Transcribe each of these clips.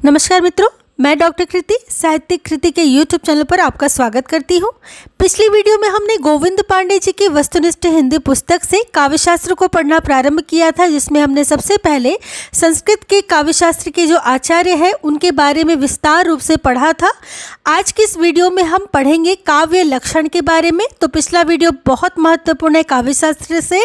नमस्कार मित्रों, मैं डॉक्टर कृति साहित्य कृति के यूट्यूब चैनल पर आपका स्वागत करती हूँ। पिछली वीडियो में हमने गोविंद पांडे जी की वस्तुनिष्ठ हिंदी पुस्तक से काव्यशास्त्र को पढ़ना प्रारंभ किया था, जिसमें हमने सबसे पहले संस्कृत के काव्यशास्त्र के जो आचार्य हैं उनके बारे में विस्तार रूप से पढ़ा था। आज की इस वीडियो में हम पढ़ेंगे काव्य लक्षण के बारे में। तो पिछला वीडियो बहुत महत्वपूर्ण है काव्यशास्त्र से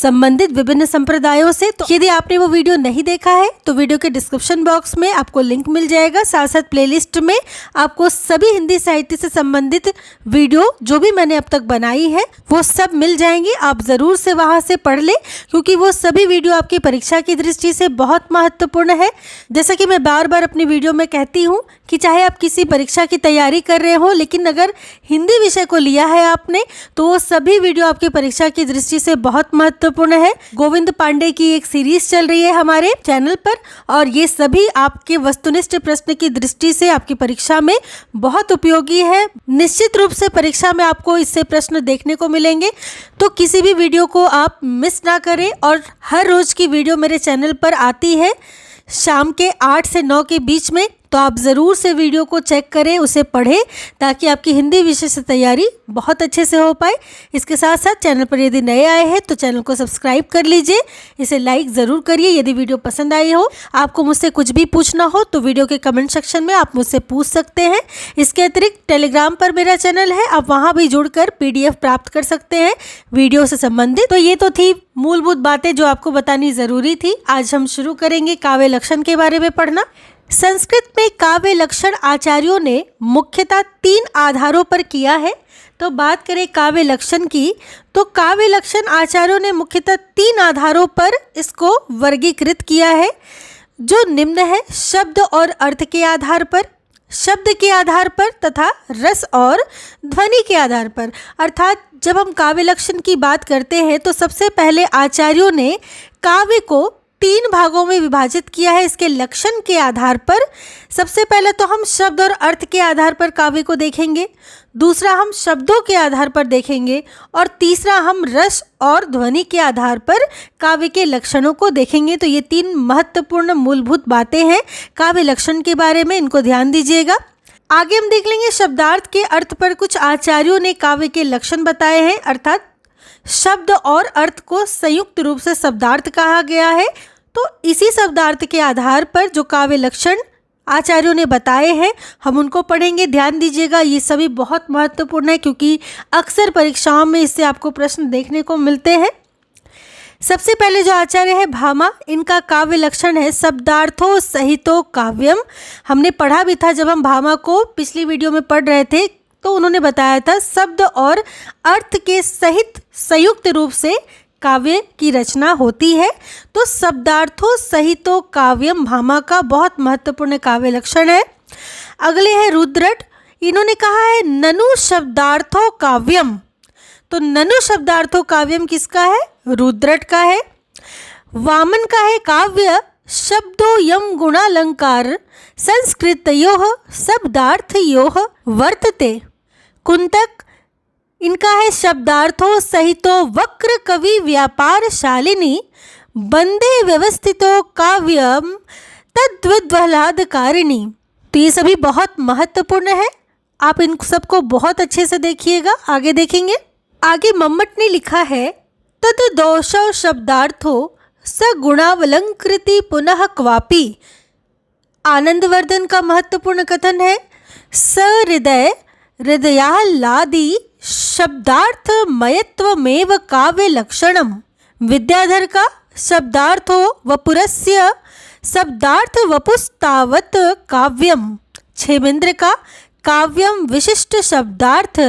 संबंधित विभिन्न संप्रदायों से। तो यदि आपने वो वीडियो नहीं देखा है तो वीडियो के डिस्क्रिप्शन बॉक्स में आपको लिंक मिल जाएगा। साथ साथ प्लेलिस्ट में आपको सभी हिंदी साहित्य से संबंधित वीडियो जो भी मैंने अब तक बनाई है वो सब मिल जाएंगी। आप ज़रूर से वहाँ से पढ़ लें, क्योंकि वो सभी वीडियो आपकी परीक्षा की दृष्टि से बहुत महत्वपूर्ण है। जैसा कि मैं बार बार अपनी वीडियो में कहती हूँ कि चाहे आप किसी परीक्षा की तैयारी कर रहे हो, लेकिन अगर हिंदी विषय को लिया है आपने तो वो सभी वीडियो आपकी परीक्षा की दृष्टि से बहुत महत्वपूर्ण है। गोविंद पांडे की एक सीरीज चल रही है हमारे चैनल पर, और ये सभी आपके वस्तुनिष्ठ प्रश्न की दृष्टि से आपकी परीक्षा में बहुत उपयोगी है। निश्चित रूप से परीक्षा में आपको इससे प्रश्न देखने को मिलेंगे, तो किसी भी वीडियो को आप मिस ना करें। और हर रोज की वीडियो मेरे चैनल पर आती है शाम के 8 से 9 के बीच में, तो आप ज़रूर से वीडियो को चेक करें, उसे पढ़ें, ताकि आपकी हिंदी विषय से तैयारी बहुत अच्छे से हो पाए। इसके साथ साथ चैनल पर यदि नए आए हैं तो चैनल को सब्सक्राइब कर लीजिए, इसे लाइक ज़रूर करिए। यदि वीडियो पसंद आई हो, आपको मुझसे कुछ भी पूछना हो तो वीडियो के कमेंट सेक्शन में आप मुझसे पूछ सकते हैं। इसके अतिरिक्त टेलीग्राम पर मेरा चैनल है, आप वहाँ भी जुड़कर PDF प्राप्त कर सकते हैं वीडियो से संबंधित। तो ये तो थी मूलभूत बातें जो आपको बतानी ज़रूरी थी। आज हम शुरू करेंगे काव्य लक्षण के बारे में पढ़ना। संस्कृत में काव्य लक्षण आचार्यों ने मुख्यतः 3 आधारों पर किया है। तो बात करें काव्य लक्षण की, तो काव्य लक्षण आचार्यों ने मुख्यतः 3 आधारों पर इसको वर्गीकृत किया है, जो निम्न है: शब्द और अर्थ के आधार पर, शब्द के आधार पर तथा रस और ध्वनि के आधार पर। अर्थात जब हम काव्य लक्षण की बात करते हैं तो सबसे पहले आचार्यों ने काव्य को 3 भागों में विभाजित किया है इसके लक्षण के आधार पर। सबसे पहले तो हम शब्द और अर्थ के आधार पर काव्य को देखेंगे, दूसरा हम शब्दों के आधार पर देखेंगे, और तीसरा हम रस और ध्वनि के आधार पर काव्य के लक्षणों को देखेंगे। तो ये 3 महत्वपूर्ण मूलभूत बातें हैं काव्य लक्षण के बारे में, इनको ध्यान दीजिएगा। आगे हम देख लेंगे शब्दार्थ के अर्थ पर कुछ आचार्यों ने काव्य के लक्षण बताए हैं। अर्थात शब्द और अर्थ को संयुक्त रूप से शब्दार्थ कहा गया है। तो इसी शब्दार्थ के आधार पर जो काव्य लक्षण आचार्यों ने बताए हैं हम उनको पढ़ेंगे। ध्यान दीजिएगा, ये सभी बहुत महत्वपूर्ण है, क्योंकि अक्सर परीक्षाओं में इससे आपको प्रश्न देखने को मिलते हैं। सबसे पहले जो आचार्य है भामा, इनका काव्य लक्षण है शब्दार्थो सहितो काव्यम। हमने पढ़ा भी था जब हम भामा को पिछली वीडियो में पढ़ रहे थे, तो उन्होंने बताया था शब्द और अर्थ के सहित संयुक्त रूप से काव्य की रचना होती है। तो शब्दार्थों सहितो काव्यम भामा का बहुत महत्वपूर्ण काव्य लक्षण है। अगले हैं रुद्रट, इन्होंने कहा है ननु शब्दार्थो काव्यम। तो ननु शब्दार्थो काव्यम किसका है? रुद्रट का है। वामन का है काव्य शब्दो यम गुणालंकार संस्कृतयोः शब्दार्थयोः वर्तते। कुंतक, इनका है शब्दार्थों सहितो वक्र कवि व्यापार शालिनी बंदे व्यवस्थितो काव्यम तद्विद्वलादकारिणी। तो ये सभी बहुत महत्वपूर्ण है, आप इन सबको बहुत अच्छे से देखिएगा। आगे देखेंगे, आगे मम्मट ने लिखा है तद दोषो शब्दार्थो स गुणावलंकृति पुनः क्वापि। आनंदवर्धन का महत्वपूर्ण कथन है स हृदय हृदयाह्लादी शब्दार्थमयत्वमेव काव्य लक्षणम। विद्याधर का शब्दार्थो वपुरस्य शब्दार्थ वपुस्तावत काव्यम। क्षेमेंद्र का काव्यम विशिष्ट शब्दार्थ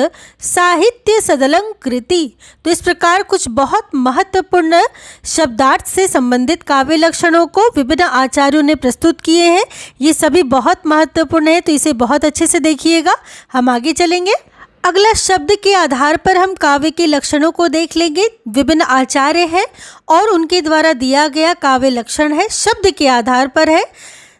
साहित्य सदलंकृति। तो इस प्रकार कुछ बहुत महत्वपूर्ण शब्दार्थ से संबंधित काव्य लक्षणों को विभिन्न आचार्यों ने प्रस्तुत किए हैं। ये सभी बहुत महत्वपूर्ण है, तो इसे बहुत अच्छे से देखिएगा। हम आगे चलेंगे। अगला शब्द के आधार पर हम काव्य के लक्षणों को देख लेंगे। विभिन्न आचार्य हैं और उनके द्वारा दिया गया काव्य लक्षण है, शब्द के आधार पर है।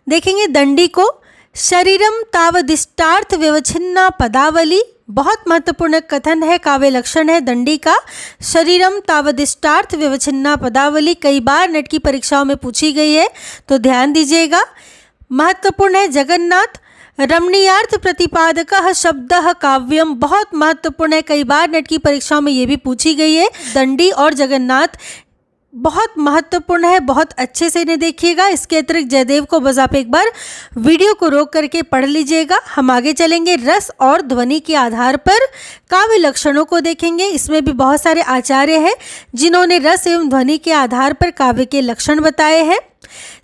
देखेंगे दंडी को शरीरम तावदिष्टार्थ व्यवच्छिन्ना पदावली। बहुत महत्वपूर्ण कथन है, काव्य लक्षण है दंडी का। शरीरम तावदिष्टार्थ व्यवच्छिन्ना पदावली कई बार नेट की परीक्षाओं में पूछी गई है, तो ध्यान दीजिएगा। महत्वपूर्ण है जगन्नाथ। रमणीयार्थ प्रतिपादकः शब्दः काव्यम, बहुत महत्वपूर्ण है, कई बार नेट की परीक्षाओं में ये भी पूछी गई है। दंडी और जगन्नाथ बहुत महत्वपूर्ण है, बहुत अच्छे से इन्हें देखिएगा। इसके अतिरिक्त जयदेव को बस आप एक बार वीडियो को रोक करके पढ़ लीजिएगा। हम आगे चलेंगे, रस और ध्वनि के आधार पर काव्य लक्षणों को देखेंगे। इसमें भी बहुत सारे आचार्य हैं जिन्होंने रस एवं ध्वनि के आधार पर काव्य के लक्षण बताए हैं।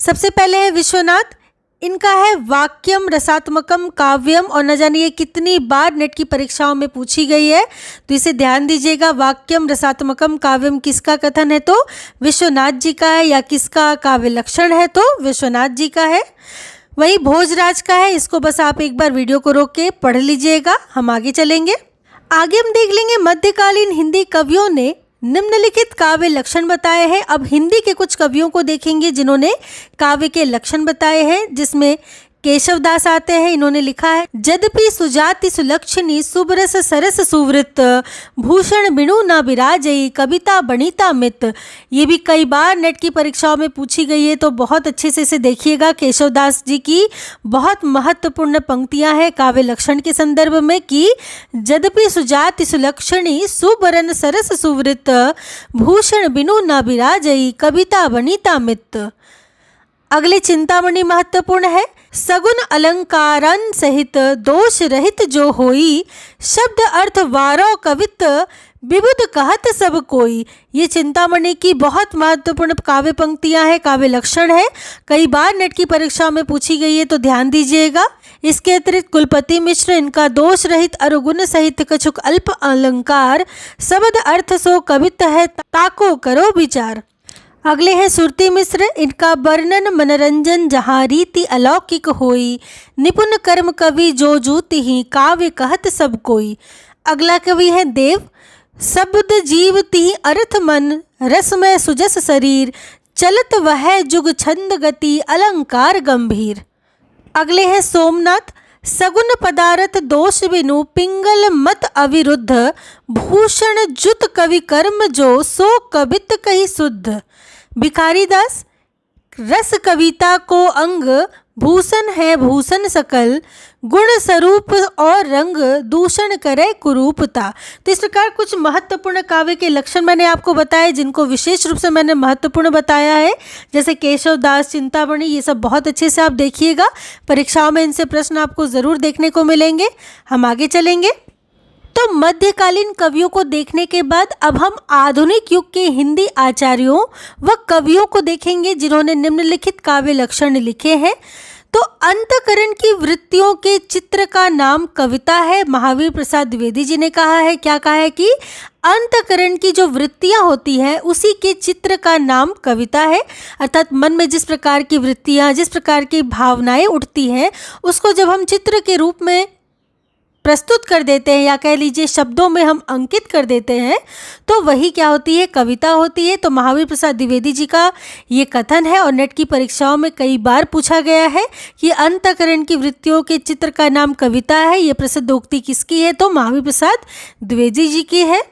सबसे पहले है विश्वनाथ, इनका है वाक्यम रसात्मकम काव्यम, और न जाने ये कितनी बार नेट की परीक्षाओं में पूछी गई है, तो इसे ध्यान दीजिएगा। वाक्यम रसात्मकम काव्यम किसका कथन है, तो विश्वनाथ जी का है, या किसका काव्य लक्षण है, तो विश्वनाथ जी का है। वही भोजराज का है, इसको बस आप एक बार वीडियो को रोक के पढ़ लीजिएगा। हम आगे चलेंगे, आगे हम देख लेंगे मध्यकालीन हिंदी कवियों ने निम्नलिखित काव्य लक्षण बताए हैं। अब हिंदी के कुछ कवियों को देखेंगे जिन्होंने काव्य के लक्षण बताए हैं, जिसमें केशवदास आते हैं। इन्होंने लिखा है, यद्यपि सुजाति सुलक्षणी सुबरस सरस सुवृत भूषण बिनु न बिराजई कविता बणिता मित। ये भी कई बार नेट की परीक्षाओं में पूछी गई है, तो बहुत अच्छे से इसे देखिएगा। केशवदास जी की बहुत महत्वपूर्ण पंक्तियां हैं काव्य लक्षण के संदर्भ में कि यद्यपि सुजाति सुलक्षणी सुबरन सरस सुवृत भूषण बिनु न बिराजई कविता बणिता मित। अगले चिंतामणि महत्वपूर्ण है, सगुन अलंकारन सहित दोष रहित जो होई शब्द अर्थ वारो कवित विबुध कहत सब कोई। ये चिंतामणि की बहुत महत्वपूर्ण काव्य पंक्तियां हैं, काव्य लक्षण है, कई बार नेट की परीक्षा में पूछी गई है, तो ध्यान दीजिएगा। इसके अतिरिक्त कुलपति मिश्र, इनका दोष रहित अरुगुण सहित कछुक अल्प अलंकार शब्द अर्थ सो कवित है ताको करो विचार। अगले हैं सुरती मिश्र, इनका वर्णन मनोरंजन जहाँ रीति अलौकिक होई निपुण कर्म कवि जो जूति ही काव्य कहत सब कोई। अगला कवि है देव, शब्द जीव ती अर्थ मन रसमय सुजस शरीर चलत वह जुग छंद गति अलंकार गंभीर। अगले हैं सोमनाथ, सगुन पदार्थ दोष बिनु पिंगल मत अविरुद्ध भूषण जुत कवि कर्म जो सो कवित कही शुद्ध। भिखारी दास, रस कविता को अंग भूषण है भूषण सकल गुण स्वरूप और रंग दूषण करे कुरूपता। तो इस प्रकार कुछ महत्वपूर्ण काव्य के लक्षण मैंने आपको बताए, जिनको विशेष रूप से मैंने महत्वपूर्ण बताया है, जैसे केशवदास, चिंतामणि, ये सब बहुत अच्छे से आप देखिएगा। परीक्षाओं में इनसे प्रश्न आपको ज़रूर देखने को मिलेंगे। हम आगे चलेंगे, तो मध्यकालीन कवियों को देखने के बाद अब हम आधुनिक युग के हिंदी आचार्यों व कवियों को देखेंगे जिन्होंने निम्नलिखित काव्य लक्षण लिखे हैं। तो अंतःकरण की वृत्तियों के चित्र का नाम कविता है। महावीर प्रसाद द्विवेदी जी ने कहा है, क्या कहा है कि अंतःकरण की जो वृत्तियां होती है उसी के चित्र का नाम कविता है। अर्थात मन में जिस प्रकार की वृत्तियां, जिस प्रकार की भावनाएं उठती हैं, उसको जब हम चित्र के रूप में प्रस्तुत कर देते हैं, या कह लीजिए शब्दों में हम अंकित कर देते हैं, तो वही क्या होती है, कविता होती है। तो महावीर प्रसाद द्विवेदी जी का ये कथन है और नेट की परीक्षाओं में कई बार पूछा गया है कि अंतःकरण की वृत्तियों के चित्र का नाम कविता है। ये प्रसिद्ध उक्ति किसकी है, तो महावीर प्रसाद द्विवेदी जी की है।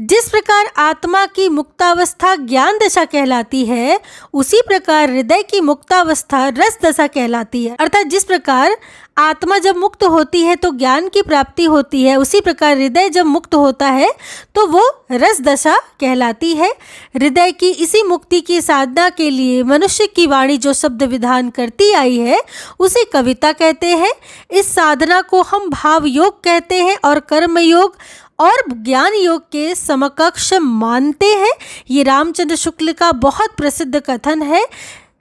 जिस प्रकार आत्मा की मुक्तावस्था ज्ञान दशा कहलाती है, उसी प्रकार हृदय की मुक्तावस्था रस दशा कहलाती है। अर्थात जिस प्रकार आत्मा जब मुक्त होती है तो ज्ञान की प्राप्ति होती है, उसी प्रकार हृदय जब मुक्त होता है तो वो रस दशा कहलाती है। हृदय की इसी मुक्ति की साधना के लिए मनुष्य की वाणी जो शब्द विधान करती आई है, उसे कविता कहते हैं। इस साधना को हम भाव योग कहते हैं और कर्म योग और ज्ञान योग के समकक्ष मानते हैं। ये रामचंद्र शुक्ल का बहुत प्रसिद्ध कथन है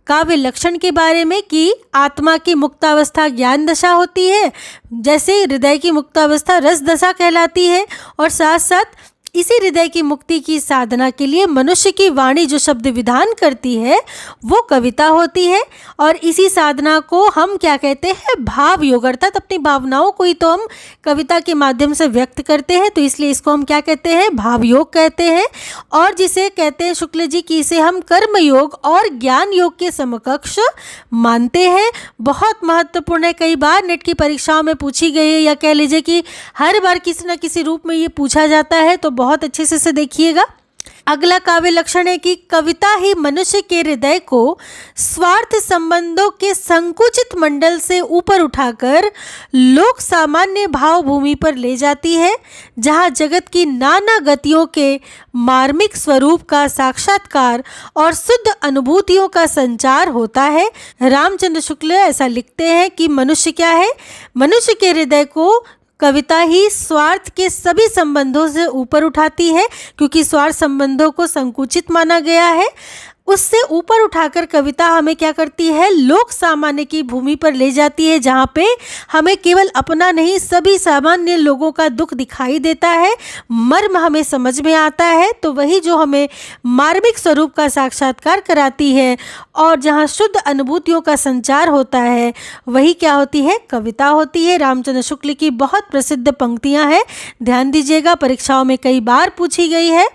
काव्य लक्षण के बारे में कि आत्मा की मुक्तावस्था ज्ञान दशा होती है, जैसे हृदय की मुक्तावस्था रस दशा कहलाती है, और साथ साथ इसी हृदय की मुक्ति की साधना के लिए मनुष्य की वाणी जो शब्द विधान करती है वो कविता होती है। और इसी साधना को हम क्या कहते हैं, भाव योग, अर्थात अपनी भावनाओं को ही तो हम कविता के माध्यम से व्यक्त करते हैं, तो इसलिए इसको हम क्या कहते हैं, भाव योग कहते हैं। और जिसे कहते हैं शुक्ल जी की इसे हम कर्म योग और ज्ञान योग के समकक्ष मानते हैं। बहुत महत्वपूर्ण है, कई बार नेट की परीक्षाओं में पूछी गई है, या कह लीजिए कि हर बार किसी न किसी रूप में ये पूछा जाता है, तो बहुत अच्छे से इसे देखिएगा। अगला काव्य लक्षण है कि कविता ही मनुष्य के हृदय को स्वार्थ संबंधों के संकुचित मंडल से ऊपर उठाकर लोक सामान्य भाव भूमि पर ले जाती है, जहाँ जगत की नाना गतियों के मार्मिक स्वरूप का साक्षात्कार और शुद्ध अनुभूतियों का संचार होता है। रामचंद्र शुक्ल ऐसा लिखते हैं कि मनुष्य क्या है, मनुष्य के हृदय को कविता ही स्वार्थ के सभी संबंधों से ऊपर उठाती है, क्योंकि स्वार्थ संबंधों को संकुचित माना गया है। उससे ऊपर उठाकर कविता हमें क्या करती है, लोक सामान्य की भूमि पर ले जाती है, जहाँ पे हमें केवल अपना नहीं सभी सामान्य लोगों का दुख दिखाई देता है, मर्म हमें समझ में आता है। तो वही जो हमें मार्मिक स्वरूप का साक्षात्कार कराती है और जहाँ शुद्ध अनुभूतियों का संचार होता है, वही क्या होती है, कविता होती है। रामचंद्र शुक्ल की बहुत प्रसिद्ध पंक्तियाँ हैं, ध्यान दीजिएगा, परीक्षाओं में कई बार पूछी गई है।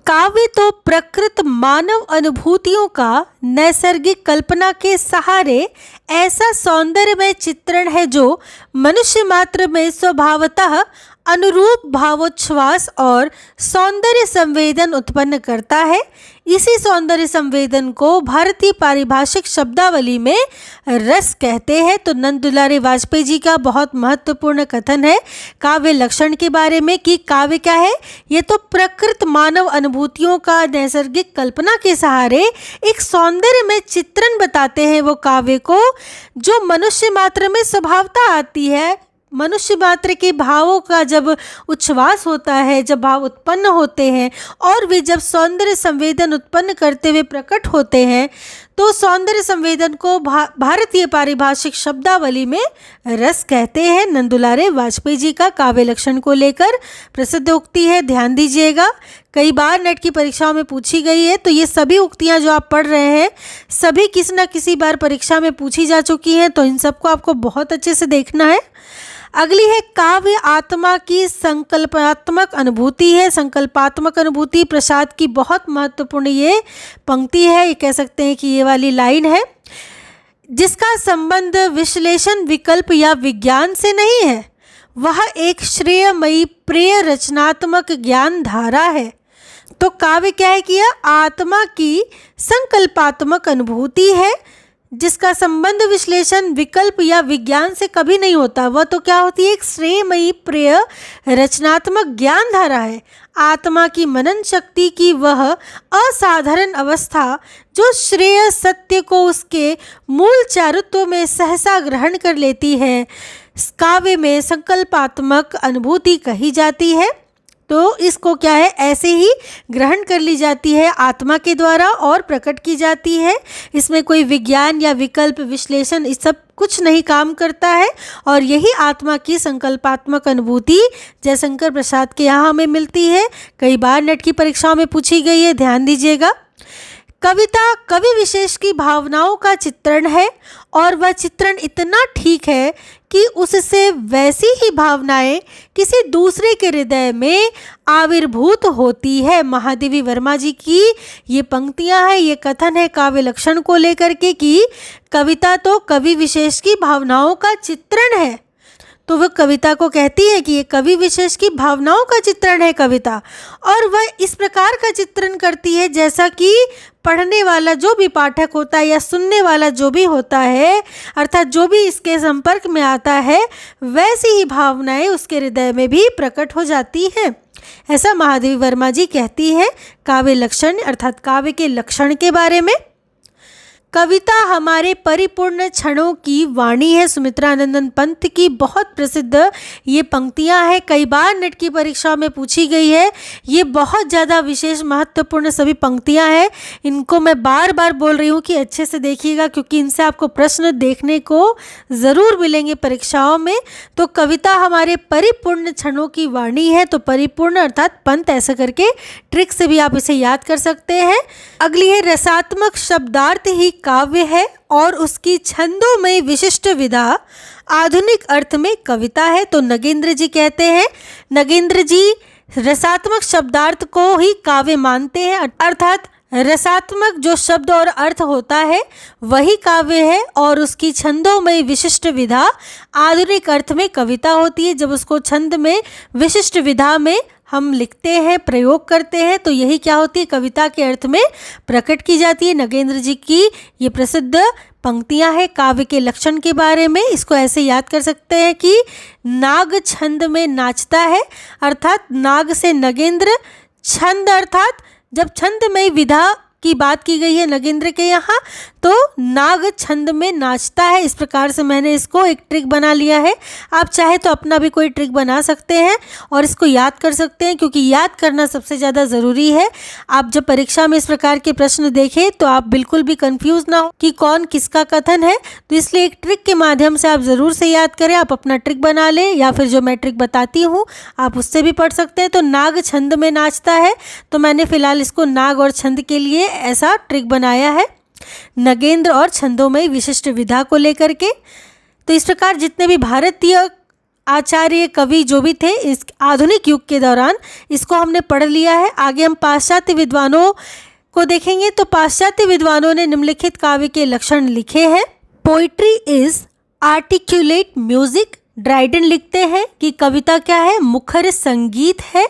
काव्य तो प्रकृत मानव अनुभूतियों का नैसर्गिक कल्पना के सहारे ऐसा सौंदर्यमय चित्रण है जो मनुष्य मात्र में स्वभावतः अनुरूप भावोच्छ्वास और सौंदर्य संवेदन उत्पन्न करता है। इसी सौंदर्य संवेदन को भारतीय पारिभाषिक शब्दावली में रस कहते हैं। तो नंद दुलारे वाजपेयी जी का बहुत महत्वपूर्ण कथन है काव्य लक्षण के बारे में कि काव्य क्या है, ये तो प्रकृत मानव अनुभूतियों का नैसर्गिक कल्पना के सहारे एक सौंदर्य में चित्रण बताते हैं वो काव्य को, जो मनुष्य मात्र में स्वभावता आती है। मनुष्य मात्र के भावों का जब उच्छ्वास होता है, जब भाव उत्पन्न होते हैं और वे जब सौंदर्य संवेदन उत्पन्न करते हुए प्रकट होते हैं, तो सौंदर्य संवेदन को भारतीय पारिभाषिक शब्दावली में रस कहते हैं। नंद दुलारे वाजपेयी जी का काव्य लक्षण को लेकर प्रसिद्ध उक्ति है, ध्यान दीजिएगा, कई बार नेट की परीक्षाओं में पूछी गई है। तो ये सभी उक्तियां जो आप पढ़ रहे हैं, सभी किसी न किसी बार परीक्षा में पूछी जा चुकी हैं, तो इन सबको आपको बहुत अच्छे से देखना है। अगली है काव्य आत्मा की संकल्पात्मक अनुभूति है। संकल्पात्मक अनुभूति प्रसाद की बहुत महत्वपूर्ण ये पंक्ति है, ये कह सकते हैं कि ये वाली लाइन है, जिसका संबंध विश्लेषण विकल्प या विज्ञान से नहीं है, वह एक श्रेयमयी प्रिय रचनात्मक ज्ञान धारा है। तो काव्य क्या है कि यह आत्मा की संकल्पात्मक अनुभूति है, जिसका संबंध विश्लेषण विकल्प या विज्ञान से कभी नहीं होता। वह तो क्या होती है, एक श्रेयमयी प्रिय रचनात्मक ज्ञान धारा है। आत्मा की मनन शक्ति की वह असाधारण अवस्था जो श्रेय सत्य को उसके मूल चारुत्व में सहसा ग्रहण कर लेती है, काव्य में संकल्पात्मक अनुभूति कही जाती है। तो इसको क्या है, ऐसे ही ग्रहण कर ली जाती है आत्मा के द्वारा और प्रकट की जाती है। इसमें कोई विज्ञान या विकल्प विश्लेषण इस सब कुछ नहीं काम करता है, और यही आत्मा की संकल्पात्मक अनुभूति जयशंकर प्रसाद के यहाँ हमें मिलती है। कई बार नेट की परीक्षाओं में पूछी गई है, ध्यान दीजिएगा। कविता कवि विशेष की भावनाओं का चित्रण है, और वह चित्रण इतना ठीक है कि उससे वैसी ही भावनाएं किसी दूसरे के हृदय में आविर्भूत होती है। महादेवी वर्मा जी की ये पंक्तियां हैं, ये कथन है काव्य लक्षण को लेकर के कि कविता तो कवि विशेष की भावनाओं का चित्रण है। तो वह कविता को कहती है कि ये कवि विशेष की भावनाओं का चित्रण है कविता, और वह इस प्रकार का चित्रण करती है जैसा कि पढ़ने वाला जो भी पाठक होता है या सुनने वाला जो भी होता है, अर्थात जो भी इसके संपर्क में आता है, वैसी ही भावनाएं उसके हृदय में भी प्रकट हो जाती हैं। ऐसा महादेवी वर्मा जी कहती है काव्य लक्षण अर्थात काव्य के लक्षण के बारे में। कविता हमारे परिपूर्ण क्षणों की वाणी है। सुमित्रानंदन पंत की बहुत प्रसिद्ध ये पंक्तियां हैं, कई बार नेट की परीक्षा में पूछी गई है। ये बहुत ज़्यादा विशेष महत्वपूर्ण सभी पंक्तियां हैं, इनको मैं बार बार बोल रही हूँ कि अच्छे से देखिएगा, क्योंकि इनसे आपको प्रश्न देखने को ज़रूर मिलेंगे परीक्षाओं में। तो कविता हमारे परिपूर्ण क्षणों की वाणी है, तो परिपूर्ण अर्थात पंत, ऐसा करके ट्रिक से भी आप इसे याद कर सकते हैं। अगली है रसात्मक शब्दार्थ ही काव्य है और उसकी छंदों में विशिष्ट विधा आधुनिक अर्थ में कविता है। तो नगेंद्र जी कहते हैं, नगेंद्र जी रसात्मक शब्दार्थ को ही काव्य मानते हैं, अर्थात रसात्मक जो शब्द और अर्थ होता है वही काव्य है, और उसकी छंदों में विशिष्ट विधा आधुनिक अर्थ में कविता होती है, जब उसको छंद में विशिष्ट विधा में हम लिखते हैं, प्रयोग करते हैं, तो यही क्या होती है, कविता के अर्थ में प्रकट की जाती है। नगेंद्र जी की ये प्रसिद्ध पंक्तियां हैं काव्य के लक्षण के बारे में। इसको ऐसे याद कर सकते हैं कि नाग छंद में नाचता है, अर्थात नाग से नगेंद्र, छंद अर्थात जब छंद में विधा की बात की गई है नगेंद्र के यहाँ, तो नाग छंद में नाचता है। इस प्रकार से मैंने इसको एक ट्रिक बना लिया है। आप चाहे तो अपना भी कोई ट्रिक बना सकते हैं और इसको याद कर सकते हैं, क्योंकि याद करना सबसे ज़्यादा ज़रूरी है। आप जब परीक्षा में इस प्रकार के प्रश्न देखें तो आप बिल्कुल भी कंफ्यूज ना हो कि कौन किसका कथन है, तो इसलिए एक ट्रिक के माध्यम से आप ज़रूर से याद करें। आप अपना ट्रिक बना लें या फिर जो मैं ट्रिक बताती हूँ आप उससे भी पढ़ सकते हैं। तो नाग छंद में नाचता है, तो मैंने फिलहाल इसको नाग और छंद के लिए ऐसा ट्रिक बनाया है, नगेंद्र और छंदोमयी विशिष्ट विधा को लेकर के। तो इस प्रकार जितने भी भारतीय आचार्य कवि जो भी थे इस आधुनिक युग के दौरान, इसको हमने पढ़ लिया है। आगे हम पाश्चात्य विद्वानों को देखेंगे। तो पाश्चात्य विद्वानों ने निम्नलिखित काव्य के लक्षण लिखे हैं। Poetry is articulate music. Dryden लिखते हैं कि कविता क्या है, मुखर संगीत है।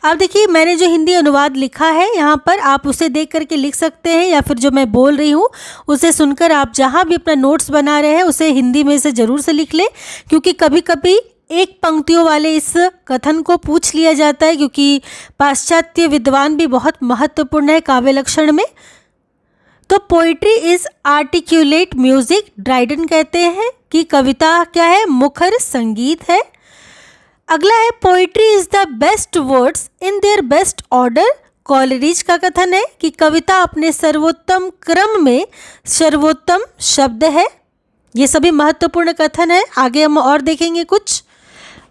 अब देखिए मैंने जो हिंदी अनुवाद लिखा है यहाँ पर, आप उसे देख करके लिख सकते हैं या फिर जो मैं बोल रही हूँ उसे सुनकर आप जहाँ भी अपना नोट्स बना रहे हैं उसे हिंदी में से ज़रूर से लिख लें, क्योंकि कभी कभी एक पंक्तियों वाले इस कथन को पूछ लिया जाता है, क्योंकि पाश्चात्य विद्वान भी बहुत महत्वपूर्ण है काव्य लक्षण में। तो poetry is articulate music. Dryden कहते हैं कि कविता क्या है, मुखर संगीत है। अगला है poetry is the best words in their best order. Coleridge का कथन है कि कविता अपने सर्वोत्तम क्रम में सर्वोत्तम शब्द है। ये सभी महत्वपूर्ण कथन है, आगे हम और देखेंगे कुछ।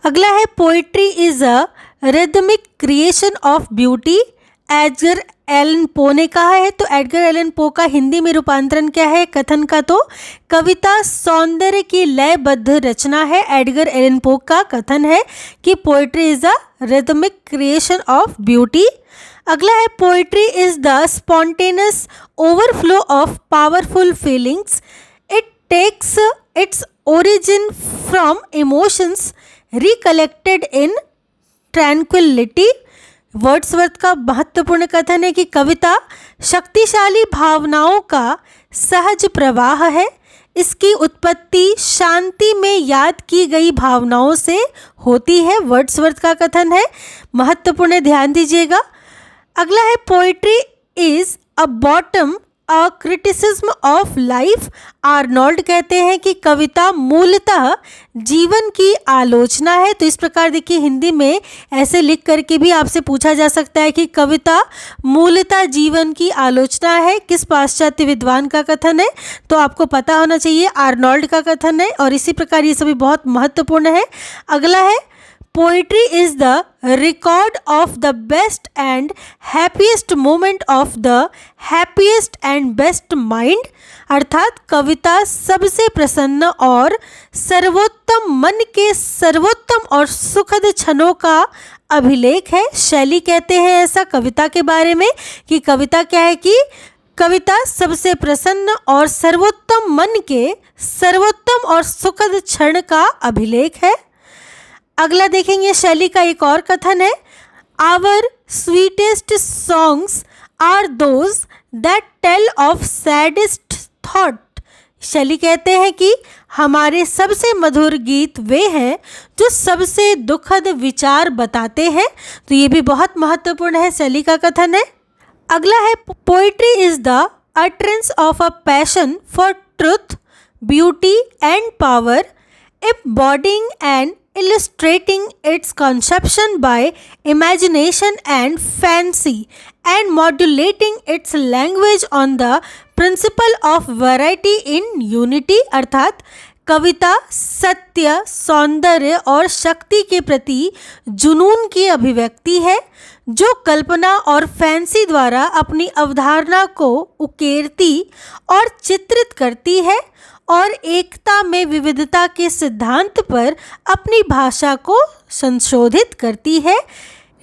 अगला है poetry is a rhythmic creation of beauty. Edgar Allan Poe ने कहा है। तो एडगर एलन पो का हिंदी में रूपांतरण क्या है कथन का, तो कविता सौंदर्य की लयबद्ध रचना है। एडगर एलन पो का कथन है कि poetry is a rhythmic creation of beauty. अगला है poetry is the spontaneous overflow of powerful feelings. It takes its origin from emotions recollected in tranquillity. Wordsworth का महत्वपूर्ण कथन है कि कविता शक्तिशाली भावनाओं का सहज प्रवाह है। इसकी उत्पत्ति शांति में याद की गई भावनाओं से होती है। वर्ड्सवर्थ का कथन है, महत्वपूर्ण, ध्यान दीजिएगा। अगला है poetry is a bottom a criticism of life. Arnold कहते हैं कि कविता मूलतः जीवन की आलोचना है। तो इस प्रकार देखिए हिंदी में ऐसे लिख करके भी आपसे पूछा जा सकता है कि कविता मूलतः जीवन की आलोचना है। किस पाश्चात्य विद्वान का कथन है, तो आपको पता होना चाहिए आर्नोल्ड का कथन है। और इसी प्रकार ये सभी बहुत महत्वपूर्ण है। अगला है poetry is the record of the best and happiest moment of the happiest and best mind. अर्थात कविता सबसे प्रसन्न और सर्वोत्तम मन के सर्वोत्तम और सुखद क्षणों का अभिलेख है। शैली कहते हैं ऐसा कविता के बारे में कि कविता क्या है कि कविता सबसे प्रसन्न और सर्वोत्तम मन के सर्वोत्तम और सुखद क्षण का अभिलेख है। अगला देखेंगे शैली का एक और कथन है, our sweetest songs are those that tell of saddest thought. Shelley कहते हैं कि हमारे सबसे मधुर गीत वे हैं जो सबसे दुखद विचार बताते हैं। तो ये भी बहुत महत्वपूर्ण है, शैली का कथन है। अगला है poetry is the utterance of a passion for truth, beauty and power, embodying and illustrating its conception by imagination and fancy and modulating its language on the principle of variety in unity। अर्थात कविता सत्य, सौंदर्य और शक्ति के प्रति जुनून की अभिव्यक्ति है, जो कल्पना और फैंसी द्वारा अपनी अवधारणा को उकेरती और चित्रित करती है और एकता में विविधता के सिद्धांत पर अपनी भाषा को संशोधित करती है।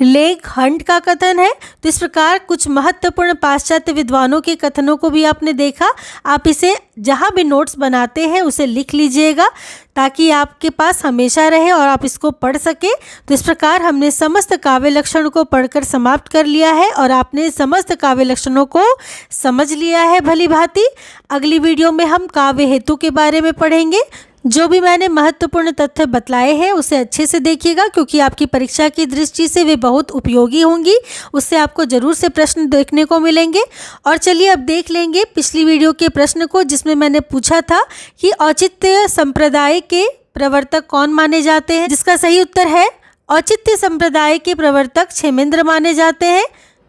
लेग हंट का कथन है। तो इस प्रकार कुछ महत्वपूर्ण पाश्चात्य विद्वानों के कथनों को भी आपने देखा। आप इसे जहाँ भी नोट्स बनाते हैं उसे लिख लीजिएगा ताकि आपके पास हमेशा रहे और आप इसको पढ़ सके। तो इस प्रकार हमने समस्त काव्य लक्षण को पढ़कर समाप्त कर लिया है और आपने समस्त काव्य लक्षणों को समझ लिया है भली भांति। अगली वीडियो में हम काव्य हेतु के बारे में पढ़ेंगे। जो भी मैंने महत्वपूर्ण तथ्य बतलाए हैं उसे अच्छे से देखिएगा क्योंकि आपकी परीक्षा की दृष्टि से वे बहुत उपयोगी होंगी। उससे आपको जरूर से प्रश्न देखने को मिलेंगे। और चलिए अब देख लेंगे पिछली वीडियो के प्रश्न को, जिसमें मैंने पूछा था कि औचित्य संप्रदाय के प्रवर्तक कौन माने जाते हैं, जिसका सही उत्तर है औचित्य संप्रदाय के प्रवर्तक क्षेमेंद्र माने जाते हैं।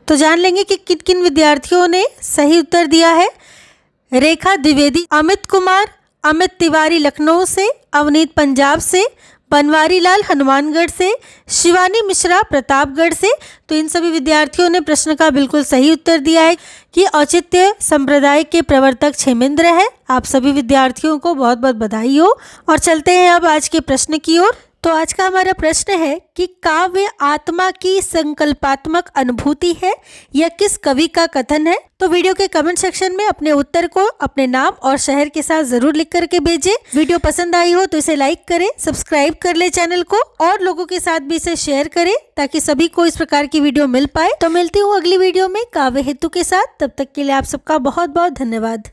तो जान लेंगे कि किन किन विद्यार्थियों ने सही उत्तर दिया है। रेखा द्विवेदी, अमित कुमार, अमित तिवारी लखनऊ से, अवनीत पंजाब से, बनवारी लाल हनुमानगढ़ से, शिवानी मिश्रा प्रतापगढ़ से। तो इन सभी विद्यार्थियों ने प्रश्न का बिल्कुल सही उत्तर दिया है कि औचित्य संप्रदाय के प्रवर्तक क्षेमेंद्र है। आप सभी विद्यार्थियों को बहुत बहुत बधाई हो। और चलते हैं अब आज के प्रश्न की ओर। तो आज का हमारा प्रश्न है कि काव्य आत्मा की संकल्पात्मक अनुभूति है, यह किस कवि का कथन है। तो वीडियो के कमेंट सेक्शन में अपने उत्तर को अपने नाम और शहर के साथ जरूर लिख करके भेजें। वीडियो पसंद आई हो तो इसे लाइक करें, सब्सक्राइब कर ले चैनल को और लोगों के साथ भी इसे शेयर करें ताकि सभी को इस प्रकार की वीडियो मिल पाए। तो मिलती हूँ अगली वीडियो में काव्य हेतु के साथ। तब तक के लिए आप सबका बहुत बहुत धन्यवाद।